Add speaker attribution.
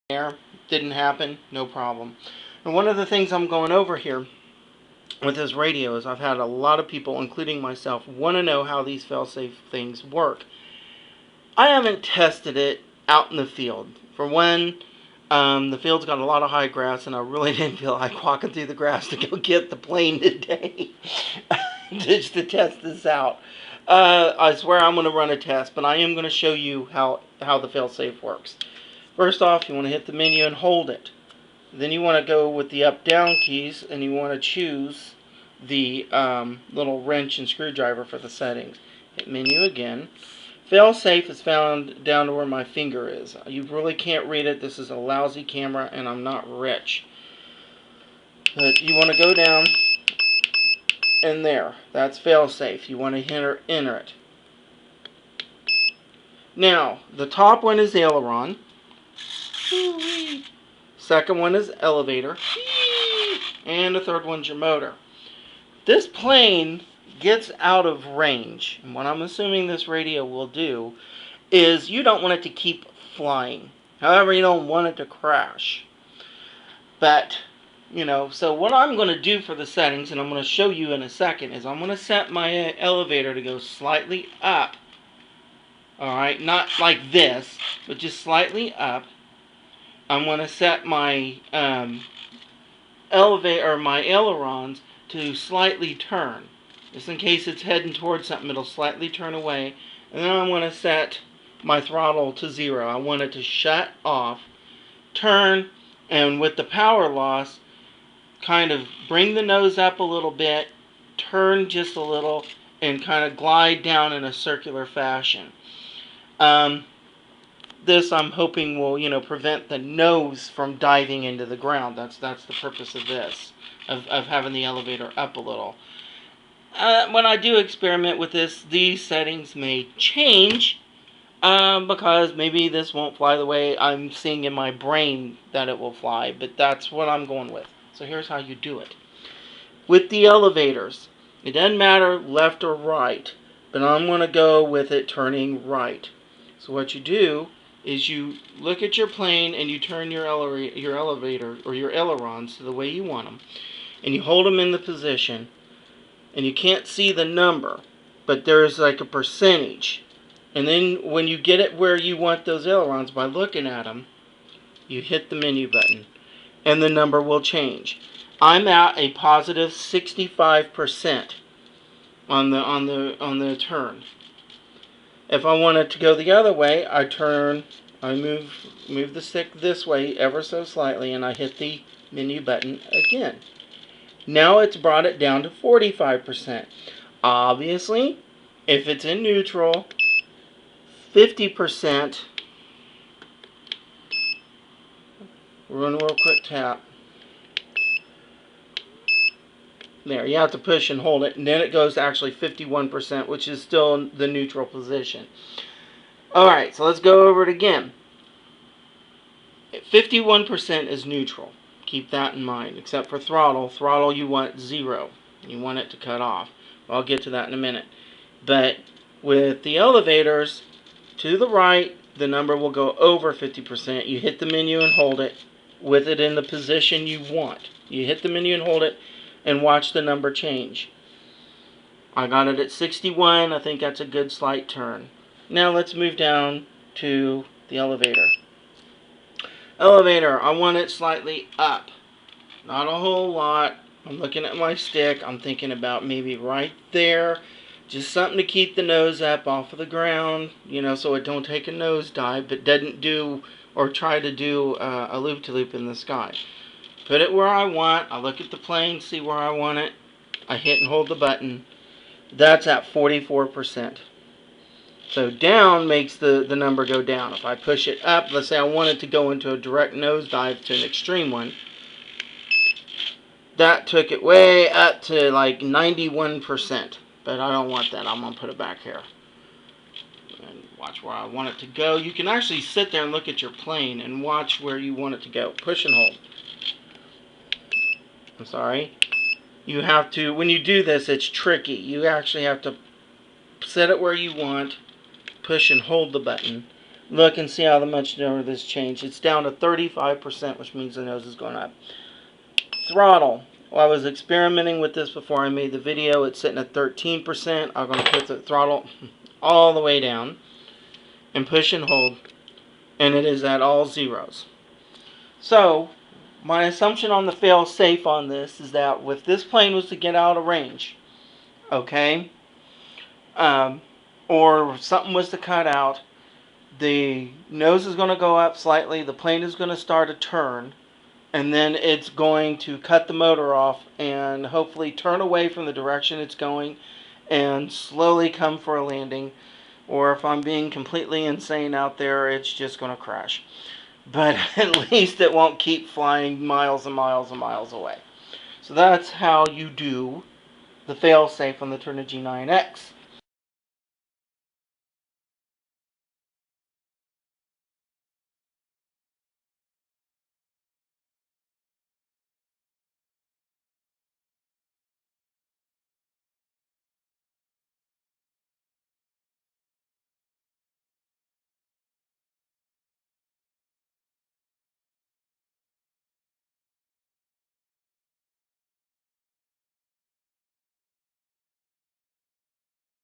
Speaker 1: there. Didn't happen, no problem. And one of the things I'm going over here with this radio is I've had a lot of people, including myself, want to know how these failsafe things work. I haven't tested it out in the field. For one, the field's got a lot of high grass, and I really didn't feel like walking through the grass to go get the plane today just to test this out. I swear I'm going to run a test, but I am going to show you how the failsafe works. First off, you want to hit the menu and hold it. Then you want to go with the up-down keys, and you want to choose the little wrench and screwdriver for the settings. Hit menu again. Failsafe is found down to where my finger is. You really can't read it. This is a lousy camera, and I'm not rich. But you want to go down, and there. That's failsafe. You want to enter it. Now, the top one is aileron. Second one is elevator. And the third one's your motor. This plane gets out of range. And what I'm assuming this radio will do is you don't want it to keep flying. However, you don't want it to crash. But, you know, so what I'm going to do for the settings, and I'm going to show you in a second, is I'm going to set my elevator to go slightly up. Alright, not like this, but just slightly up. I'm going to set my elevator or my ailerons to slightly turn. Just in case it's heading towards something, it'll slightly turn away. And then I'm going to set my throttle to 0. I want it to shut off, turn, and with the power loss, kind of bring the nose up a little bit, turn just a little, and kind of glide down in a circular fashion. This I'm hoping will, you know, prevent the nose from diving into the ground. That's the purpose of this, of having the elevator up a little. When I do experiment with this, these settings may change because maybe this won't fly the way I'm seeing in my brain that it will fly, but that's what I'm going with. So here's how you do it. With the elevators, it doesn't matter left or right, but I'm going to go with it turning right. So what you do is you look at your plane and you turn your elevator or your ailerons to the way you want them, and you hold them in the position, and you can't see the number, but there's like a percentage. And then when you get it where you want those ailerons by looking at them, you hit the menu button, and the number will change. I'm at a positive 65% on the turn. If I want it to go the other way, I move the stick this way ever so slightly, and I hit the menu button again. Now it's brought it down to 45%. Obviously, if it's in neutral, 50%. Run a real quick tap. There, you have to push and hold it, and then it goes to actually 51%, which is still the neutral position. Alright, so let's go over it again. 51% is neutral. Keep that in mind. Except for throttle. Throttle you want 0. You want it to cut off. I'll get to that in a minute. But with the elevators, to the right, the number will go over 50%. You hit the menu and hold it with it in the position you want. You hit the menu and hold it, and watch the number change. I got it at 61. I think that's a good slight turn. Now let's move down to the elevator. Elevator, I want it slightly up. Not a whole lot. I'm looking at my stick. I'm thinking about maybe right there. Just something to keep the nose up off of the ground, you know, so it don't take a nosedive, but doesn't do or try to do a loop-to-loop in the sky. Put it where I want. I look at the plane, see where I want it. I hit and hold the button. That's at 44%. So down makes the number go down. If I push it up, let's say I want it to go into a direct nosedive to an extreme one. That took it way up to like 91%. But I don't want that. I'm going to put it back here. And watch where I want it to go. You can actually sit there and look at your plane and watch where you want it to go. Push and hold. I'm sorry. You have to, when you do this, it's tricky. You actually have to set it where you want, push and hold the button, Look and see how much this changed. It's down to 35%, which means the nose is going up. Throttle. Well, I was experimenting with this before I made the video. It's sitting at 13%. I'm going to put the throttle all the way down and push and hold, and it is at all zeros. So my assumption on the fail safe on this is that if this plane was to get out of range, okay, or something was to cut out, the nose is going to go up slightly, the plane is going to start a turn, and then it's going to cut the motor off and hopefully turn away from the direction it's going and slowly come for a landing. Or if I'm being completely insane out there, it's just going to crash. But at least it won't keep flying miles and miles and miles away. So that's how you do the fail-safe on the Turnigy 9X.